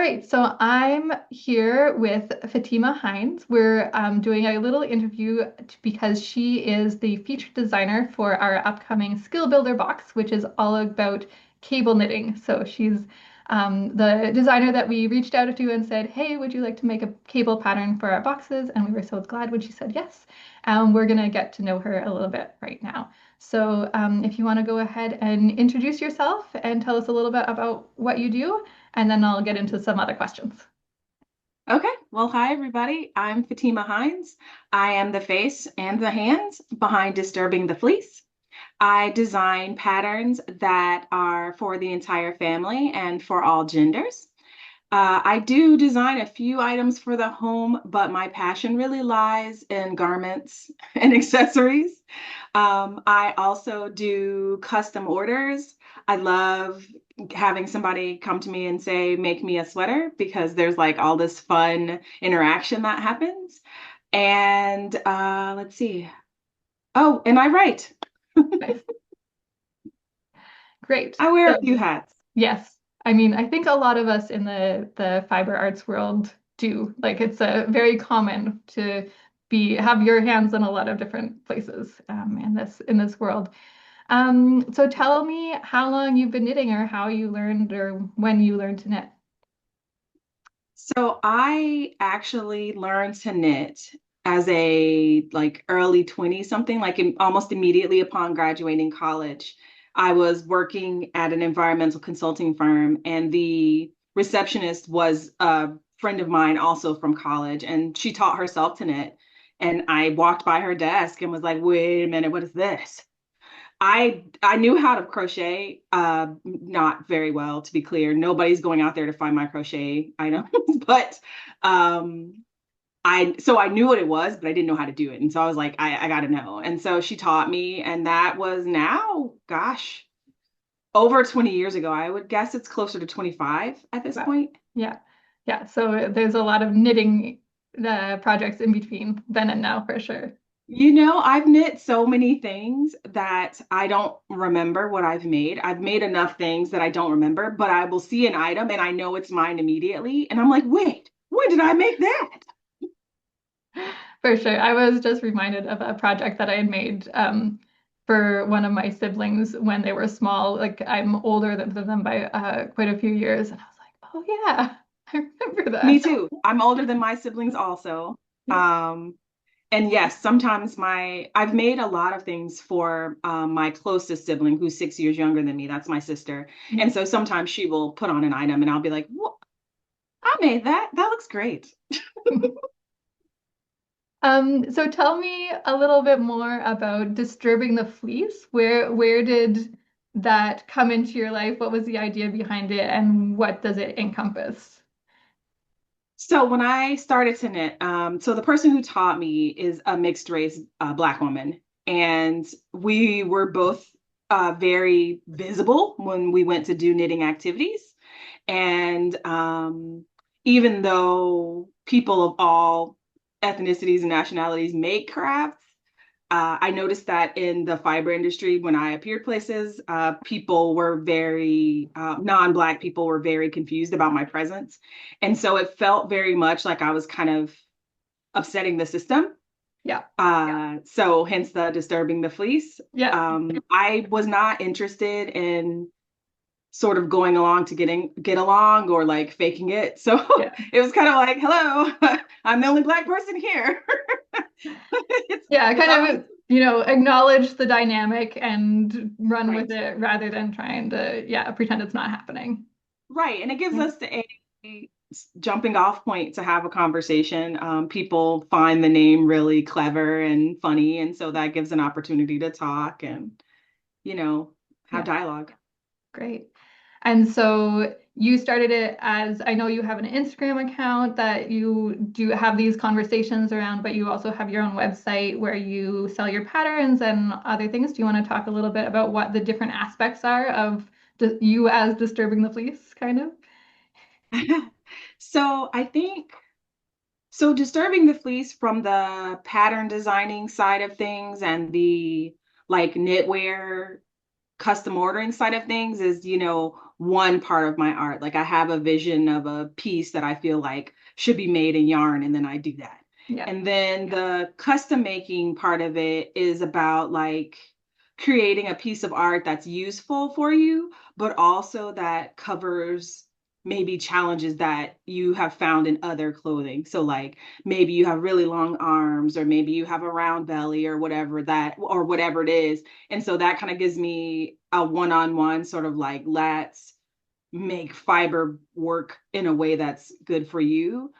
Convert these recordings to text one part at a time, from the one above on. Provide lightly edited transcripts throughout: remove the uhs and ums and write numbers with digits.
right, so I'm here with Fatimah Hinds. We're doing a little interview because she is the featured designer for our upcoming Skill Builder box, which is all about cable knitting. So she's the designer that we reached out to and said, "Hey, would you like to make a cable pattern for our boxes?" And we were so glad when she said yes. We're gonna get to know her a little bit right now. So if you want to go ahead and introduce yourself and tell us a little bit about what you do, and then I'll get into some other questions. Okay, well, hi everybody. I'm Fatimah Hinds. I am the face and the hands behind Disturbing the Fleece. I design patterns that are for the entire family and for all genders. I do design a few items for the home, but my passion really lies in garments and accessories. I also do custom orders. I love having somebody come to me and say, make me a sweater, because there's like all this fun interaction that happens. And let's see. Oh, and I write. Nice. Great. I wear a So few hats. yes, I mean, I think a lot of us in the fiber arts world do. Like it's a very common to be have your hands in a lot of different places in this world. So tell me how long you've been knitting or how you learned or when you learned to knit. So I actually learned to knit as a like early 20 something, like almost immediately upon graduating college. I was working at an environmental consulting firm, and the receptionist was a friend of mine also from college, and she taught herself to knit. And I walked by her desk and was like, wait a minute, what is this? I knew how to crochet, not very well, to be clear. Nobody's going out there to find my crochet items, but um, I knew what it was, but I didn't know how to do it. And so I was like, I got to know. And so she taught me, and that was now, gosh, over 20 years ago. I would guess it's closer to 25 at this Wow. point. Yeah. Yeah. So there's a lot of knitting projects in between then and now for sure. I've knit so many things that I don't remember what I've made. I've made enough things that I don't remember, but I will see an item and I know it's mine immediately. And I'm like, wait, when did I make that? For sure. I was just reminded of a project that I had made for one of my siblings when they were small. Like I'm older than them by quite a few years. And I was like, oh yeah, I remember Me that. too. I'm older than my siblings also. Yeah. Um, and yes, sometimes I've made a lot of things for my closest sibling who's 6 years younger than me. That's my sister. Yeah. And so sometimes she will put on an item and I'll be like, what? I made that. That looks great. So tell me a little bit more about disturbing the fleece. Where did that come into your life? What was the idea behind it, and what does it encompass? So when I started to knit, so the person who taught me is a mixed race Black woman, and we were both very visible when we went to do knitting activities. And even though people of all ethnicities and nationalities make crafts, I noticed that in the fiber industry, when I appeared places, people were non-Black people were very confused about my presence. And so it felt very much like I was kind of upsetting the system. Yeah. So hence the disturbing the fleece. Yeah. I was not interested in sort of going along to get along or like faking it. So Yeah. it was kind of like, hello, I'm the only Black person here. it's Yeah, it's kind obvious. of, acknowledge the dynamic and run with Right. it rather than trying to, yeah, pretend it's not happening. Right. And it gives Yeah. us a jumping off point to have a conversation. People find the name really clever and funny. And so that gives an opportunity to talk and, you know, have Yeah, dialogue. great. And so you started it as I know you have an Instagram account that you do have these conversations around, but you also have your own website where you sell your patterns and other things. Do you want to talk a little bit about what the different aspects are of you as disturbing the fleece, kind of? So I think so disturbing the fleece from the pattern designing side of things and the like knitwear custom ordering side of things is, one part of my art. Like I have a vision of a piece that I feel like should be made in yarn, and then I do that. Yeah. And then the custom making part of it is about like creating a piece of art that's useful for you, but also that covers maybe challenges that you have found in other clothing. So like maybe you have really long arms, or maybe you have a round belly, or whatever it is. And so that kind of gives me a one-on-one sort of like, let's make fiber work in a way that's good for you.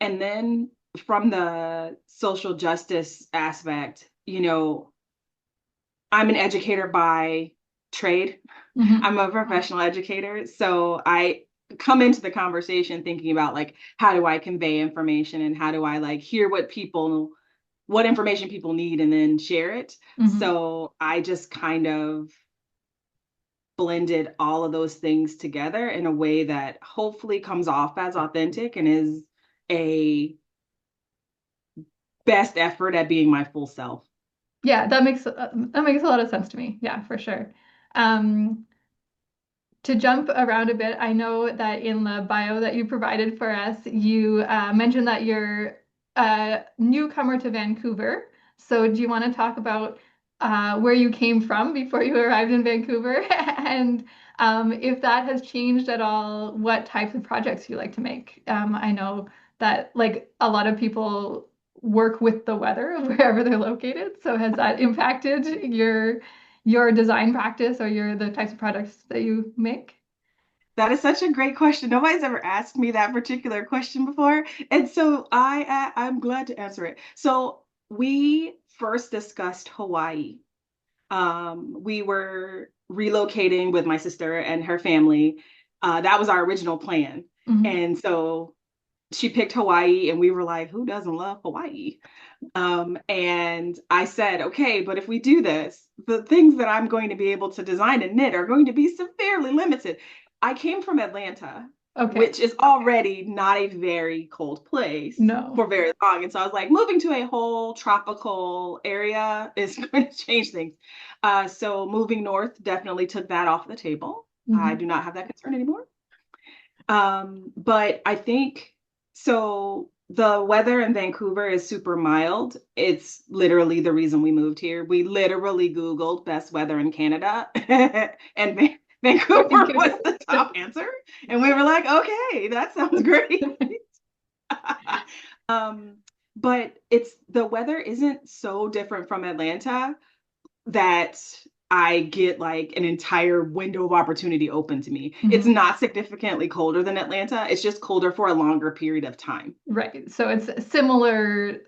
And then from the social justice aspect, I'm an educator by trade. Hmm. I'm a professional educator. So I come into the conversation thinking about like, how do I convey information, and how do I like hear what information people need and then share it. Hmm. So I just kind of blended all of those things together in a way that hopefully comes off as authentic and is a best effort at being my full self. Yeah, that makes a lot of sense to me. Yeah, for sure. Um, to jump around a bit, I know that in the bio that you provided for us, you mentioned that you're a newcomer to Vancouver. So, do you want to talk about where you came from before you arrived in Vancouver, and if that has changed at all, what types of projects you like to make? I know that like a lot of people work with the weather wherever they're located. So, has that impacted your design practice or the types of products that you make? That is such a great question. Nobody's ever asked me that particular question before, and so I'm glad to answer it. So we first discussed Hawaii. We were relocating with my sister and her family. That was our original plan, Hmm. and so she picked Hawaii, and we were like, "Who doesn't love Hawaii?" And I said, okay, but if we do this, the things that I'm going to be able to design and knit are going to be severely limited. I came from Atlanta, Okay. which is already not a very cold place No. for very long. And so I was like, moving to a whole tropical area is going to change things. So moving north definitely took that off the table. I do Hmm. not have that concern anymore. But I think so. The weather in Vancouver is super mild. It's literally the reason we moved here. We literally Googled best weather in Canada, and Vancouver was the top answer. And we were like, okay, that sounds great. um, but the weather isn't so different from Atlanta that I get like an entire window of opportunity open to me. It's Hmm. not significantly colder than Atlanta. It's just colder for a longer period of time. Right. So it's similar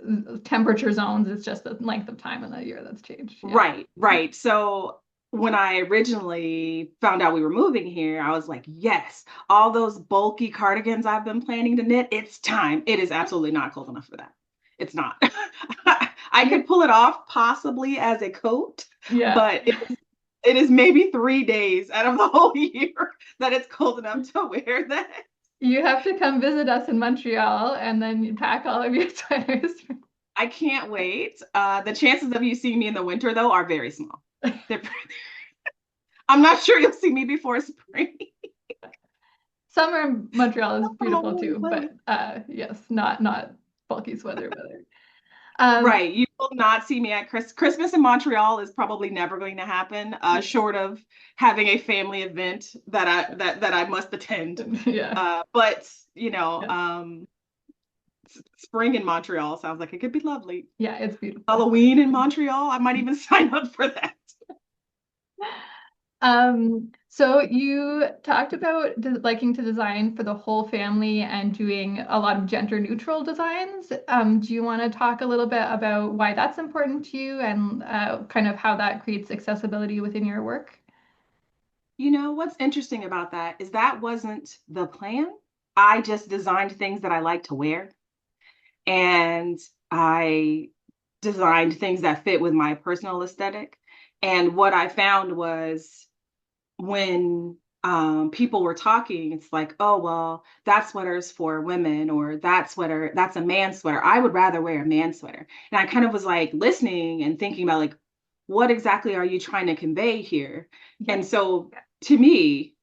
temperature zones. It's just the length of time in the year that's changed. Yeah. Right, right. So when I originally found out we were moving here, I was like, yes, all those bulky cardigans I've been planning to knit, it's time. It is absolutely not cold enough for that. It's not. I Yeah. could pull it off possibly as a coat, Yeah. but it is maybe 3 days out of the whole year that it's cold enough to wear that. You have to come visit us in Montreal and then you pack all of your sweaters. I can't wait. The chances of you seeing me in the winter, though, are very small. They're, I'm not sure you'll see me before spring. Summer in Montreal is beautiful too, Right. but yes, not bulky sweater weather. Um, You will not see me at Christmas in Montreal is probably never going to happen, short of having a family event that I must attend. yeah, But yeah, spring in Montreal sounds like it could be lovely. yeah, it's beautiful. Halloween in Montreal, I might even sign up for that. So you talked about liking to design for the whole family and doing a lot of gender neutral designs. Do you want to talk a little bit about why that's important to you and kind of how that creates accessibility within your work? What's interesting about that is that wasn't the plan. I just designed things that I like to wear, and I designed things that fit with my personal aesthetic. And what I found was when people were talking, it's like, oh, well, that sweater's for women, or that sweater, that's a man's sweater. I would rather wear a man's sweater. And I kind of was like listening and thinking about what exactly are you trying to convey here? Yeah. And so to me,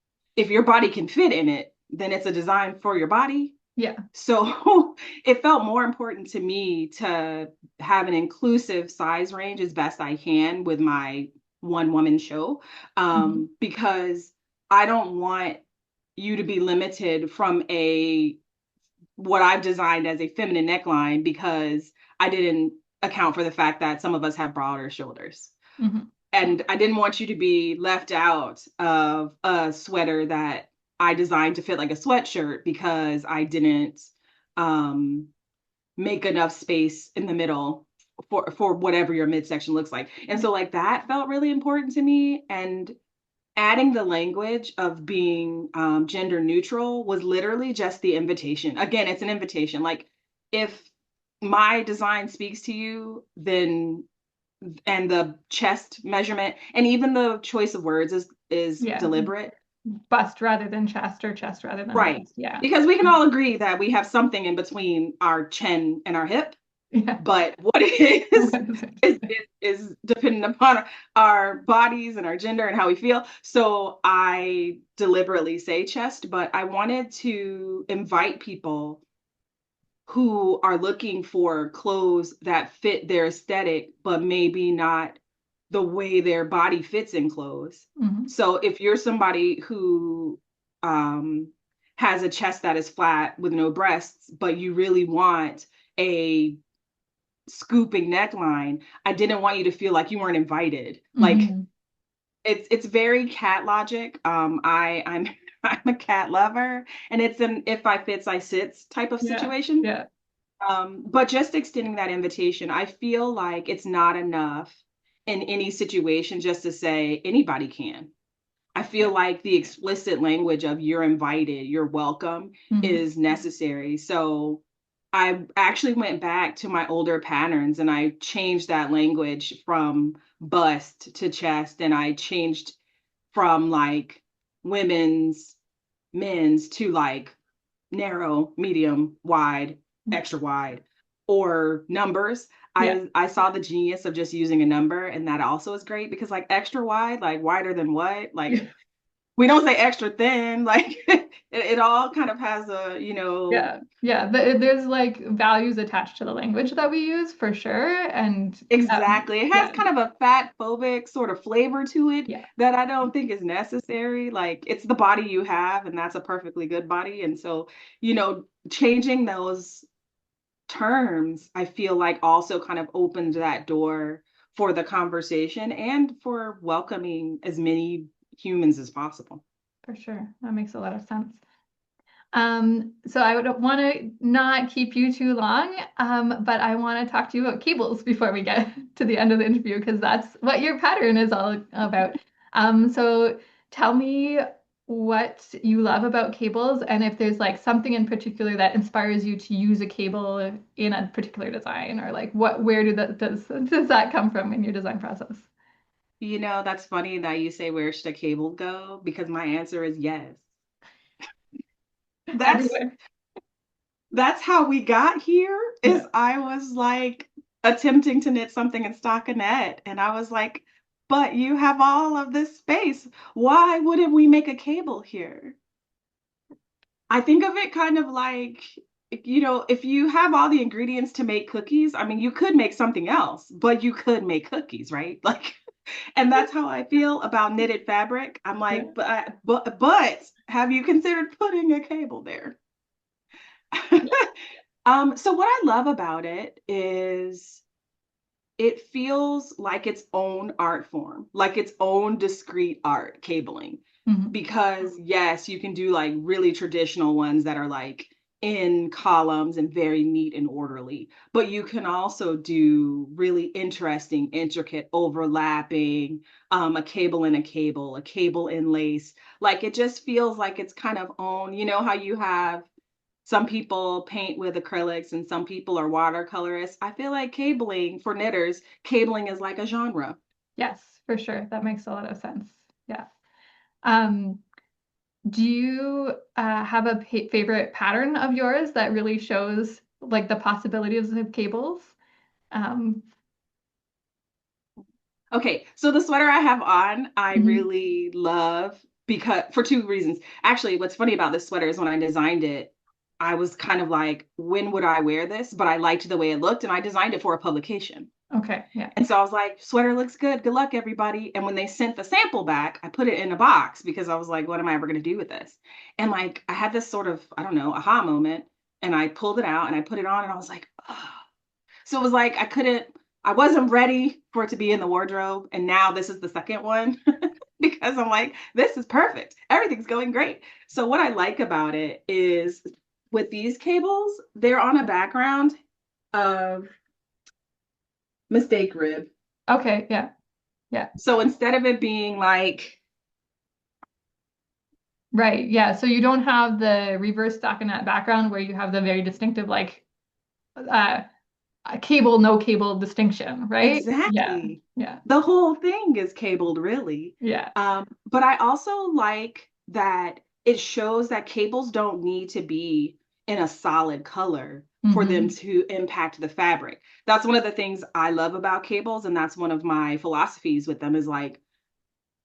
if your body can fit in it, then it's a design for your body. Yeah. So it felt more important to me to have an inclusive size range as best I can with my one woman show, Mhm. because I don't want you to be limited from a what I've designed as a feminine neckline because I didn't account for the fact that some of us have broader shoulders. Mhm. And I didn't want you to be left out of a sweater that I designed to fit like a sweatshirt because I didn't um, make enough space in the middle for whatever your midsection looks like. And Yeah. so like that felt really important to me. And adding the language of being gender neutral was literally just the invitation. Again, it's an invitation. Like if my design speaks to you, then and the chest measurement and even the choice of words is Yeah. deliberate. Bust rather than chest or chest rather than Right. bust. Yeah. Because we can all agree that we have something in between our chin and our hip, Yeah. but what it is What is it? is dependent upon our bodies and our gender and how we feel. So I deliberately say chest, but I wanted to invite people who are looking for clothes that fit their aesthetic, but maybe not the way their body fits in clothes. Mhm. So if you're somebody who um, has a chest that is flat with no breasts, but you really want a scooping neckline, I didn't want you to feel like you weren't invited. Like Mhm. it's very cat logic. I'm I'm a cat lover, and it's an if I fits I sits type of Yeah. situation. Yeah. But just extending that invitation, I feel like it's not enough in any situation just to say anybody can. I feel Yeah. like the explicit language of you're invited, you're welcome Mhm. is necessary. So I actually went back to my older patterns and I changed that language from bust to chest, and I changed from like women's, men's to like narrow, medium, wide, extra wide, or numbers. Yeah. I saw the genius of just using a number, and that also is great because like extra wide, like wider than what? Like Yeah. we don't say extra thin, like it all kind of has a, you know, Yeah. Yeah. There's like values attached to the language that we use for sure. And exactly. It has yeah. kind of a fat phobic sort of flavor to it Yeah. that I don't think is necessary. Like it's the body you have, and that's a perfectly good body. And so, you know, changing those terms, I feel like also kind of opens that door for the conversation and for welcoming as many humans as possible. For sure. That makes a lot of sense. So I would want to not keep you too long, but I want to talk to you about cables before we get to the end of the interview because that's what your pattern is all about. So tell me what you love about cables and if there's like something in particular that inspires you to use a cable in a particular design or like where does that come from in your design process? You know, that's funny that you say where should a cable go because my answer is yes. That's Everywhere. that's how we got here Yeah. is I was like attempting to knit something in stockinette and I was like, but you have all of this space. Why wouldn't we make a cable here? I think of it kind of like, you know, if you have all the ingredients to make cookies, I mean, you could make something else, but you could make cookies, right? Like, and that's how I feel about knitted fabric. I'm Yeah. like, but have you considered putting a cable there? So what I love about it is it feels like its own art form, like its own discrete art cabling. Mhm. Because yes, you can do like really traditional ones that are like in columns and very neat and orderly, but you can also do really interesting, intricate overlapping, a cable in a cable, a cable in lace. Like it just feels like it's kind of own, you know how you have some people paint with acrylics and some people are watercolorists. I feel like cabling for knitters, cabling is like a genre. Yes, for sure. That makes a lot of sense. Yeah. Um, do you have a favorite pattern of yours that really shows like the possibilities of cables? Um, Okay, so the sweater I have on, I mhm. really love. because for two reasons. Actually, what's funny about this sweater is when I designed it, I was kind of like, when would I wear this? But I liked the way it looked, and I designed it for a publication. Okay, yeah. And so I was like, sweater looks good. Good luck, everybody. And when they sent the sample back, I put it in a box because I was like, what am I ever going to do with this? And like, I had this sort of, I don't know, aha moment. And I pulled it out and I put it on and I was like, oh. So it was like, I wasn't ready for it to be in the wardrobe. And now this is the second one because I'm like, this is perfect. Everything's going great. So what I like about it is with these cables, they're on a background of mistake rib. Okay, yeah. Yeah. So instead of it being like, Right. Yeah. So you don't have the reverse stockinette background where you have the very distinctive like uh cable, no cable distinction, right? Yeah. exactly, Yeah. the whole thing is cabled, really. Yeah. But I also like that it shows that cables don't need to be in a solid color for them Hmm. to impact the fabric. That's one of the things I love about cables, and that's one of my philosophies with them is like,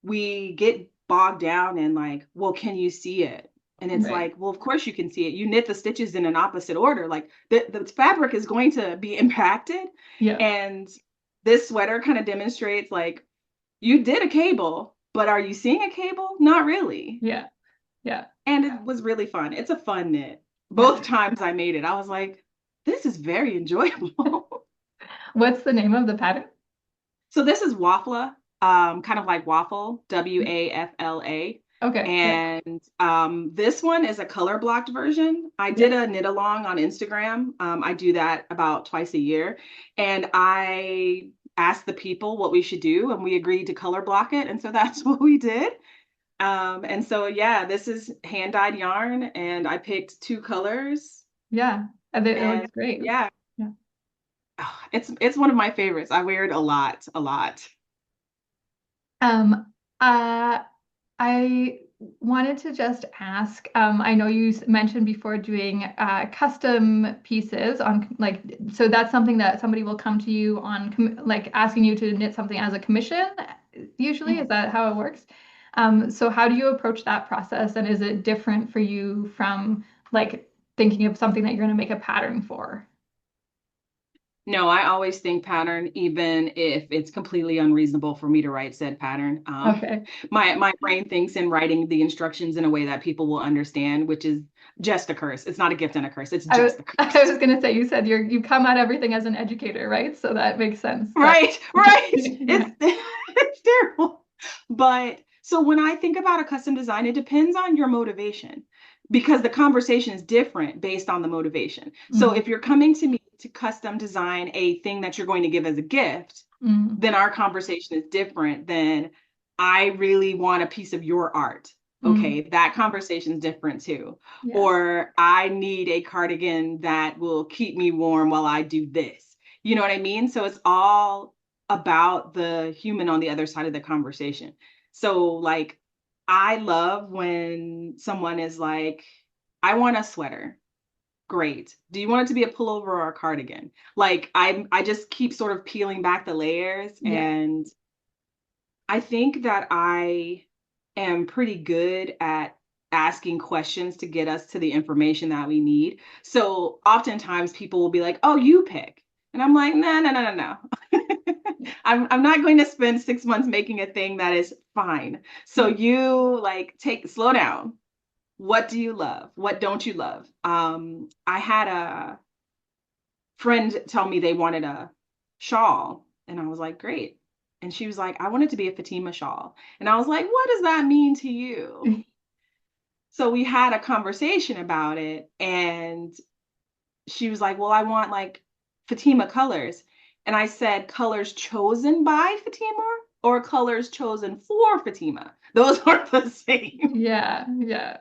we get bogged down in like, well, can you see it? And it's Right. like, well, of course you can see it. You knit the stitches in an opposite order. Like the fabric is going to be impacted. Yeah. And this sweater kind of demonstrates like you did a cable, but are you seeing a cable? Not really. Yeah. Yeah. And it was really fun. It's a fun knit. Yeah. Both times I made it, I was like, this is very enjoyable. What's the name of the pattern? So this is Wafla, kind of like waffle, Wafla. Okay. Yeah. And this one is a color blocked version. I Yeah. did a knit along on Instagram. I do that about twice a year. And I asked the people what we should do, and we agreed to color block it. And so that's what we did. And so, yeah, this is hand dyed yarn, and I picked two colors. Yeah. And it And looks great. yeah, Yeah. it's one of my favorites. I wear it a lot, a lot. Um, uh, I wanted to just ask, I know you mentioned before doing custom pieces on like, so that's something that somebody will come to you on like asking you to knit something as a commission, usually. Is that how it works? So how do you approach that process, and is it different for you from like thinking of something that you're going to make a pattern for? No, I always think pattern, even if it's completely unreasonable for me to write said pattern. Okay. My brain thinks in writing the instructions in a way that people will understand, which is just a curse. It's not a gift and a curse. It's just a I curse. was going to say, you said you come at everything as an educator, right? So that makes sense. But Right, right. yeah. It's it's terrible. But so when I think about a custom design, it depends on your motivation because the conversation is different based on the motivation. So Mhm. if you're coming to me to custom design a thing that you're going to give as a gift, Mhm. then our conversation is different than I really want a piece of your art. Mhm. Okay, that conversation is different too. Yeah. Or I need a cardigan that will keep me warm while I do this. You know what I mean? So it's all about the human on the other side of the conversation. So, like, I love when someone is like, I want a sweater. Great. Do you want it to be a pullover or a cardigan? Like I just keep sort of peeling back the layers, Yeah. and I think that I am pretty good at asking questions to get us to the information that we need. So oftentimes people will be like, "Oh, you pick." And I'm like, "No, no, no, no, no." I'm not going to spend 6 months making a thing that is fine. So Yeah. you like slow down. What do you love? What don't you love? I had a friend tell me they wanted a shawl. And I was like, great. And she was like, I want it to be a Fatima shawl. And I was like, what does that mean to you? So we had a conversation about it. And she was like, well, I want like Fatima colors. And I said, colors chosen by Fatima or colors chosen for Fatima? Those aren't the same. Yeah. Yeah.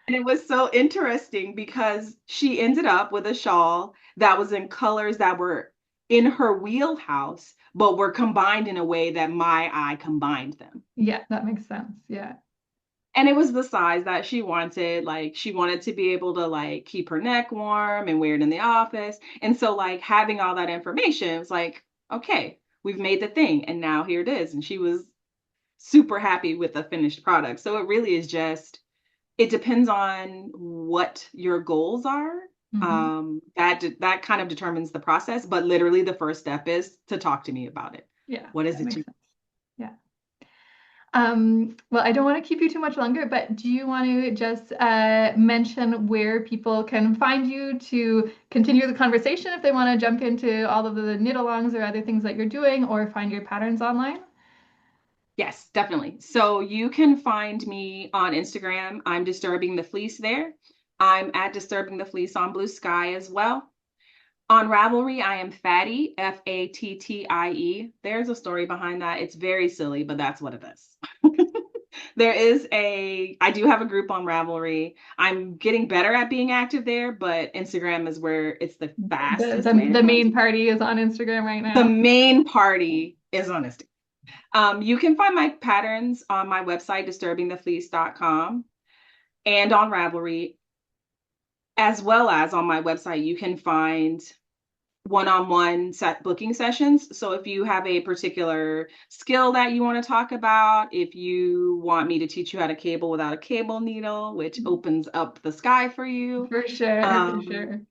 And it was so interesting because she ended up with a shawl that was in colors that were in her wheelhouse, but were combined in a way that my eye combined them. Yeah. That makes sense. Yeah. And it was the size that she wanted. Like she wanted to be able to like keep her neck warm and wear it in the office. And so like having all that information, it was like, okay, we've made the thing and now here it is. And she was super happy with the finished product. So it really is just, it depends on what your goals are. Hmm. That kind of determines the process, but literally the first step is to talk to me about it. Yeah, What is that it makes you? sense. Yeah. Well, I don't want to keep you too much longer, but do you want to just mention where people can find you to continue the conversation if they want to jump into all of the knit-alongs or other things that you're doing or find your patterns online? Yes, definitely. So you can find me on Instagram. I'm Disturbing the Fleece there. I'm at Disturbing the Fleece on Blue Sky as well. On Ravelry, I am Fatty, Fattie. There's a story behind that. It's very silly, but that's what it is. I do have a group on Ravelry. I'm getting better at being active there, but Instagram is where it's the The, fastest way the, to the connect. main party is on Instagram right The now. main party is on Instagram. You can find my patterns on my website, disturbingthefleece.com, and on Ravelry, as well as on my website, you can find one-on-one set booking sessions. So if you have a particular skill that you want to talk about, if you want me to teach you how to cable without a cable needle, which opens up the sky for you, For sure, for um, sure.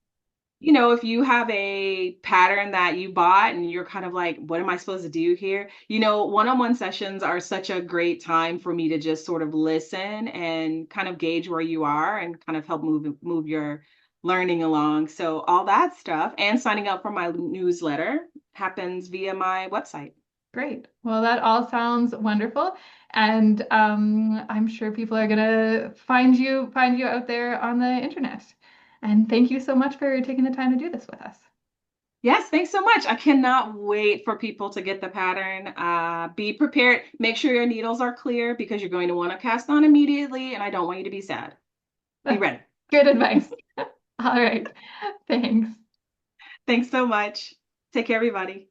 if you have a pattern that you bought and you're kind of like, what am I supposed to do here? One-on-one sessions are such a great time for me to just sort of listen and kind of gauge where you are and kind of help move your learning along. So all that stuff and signing up for my newsletter happens via my website. Great. Well, that all sounds wonderful, and I'm sure people are gonna find you out there on the internet. And thank you so much for taking the time to do this with us. Yes, thanks so much. I cannot wait for people to get the pattern. Be prepared. Make sure your needles are clear because you're going to want to cast on immediately, and I don't want you to be sad. Be That's ready. good advice. All right. Thanks. Thanks so much. Take care, everybody.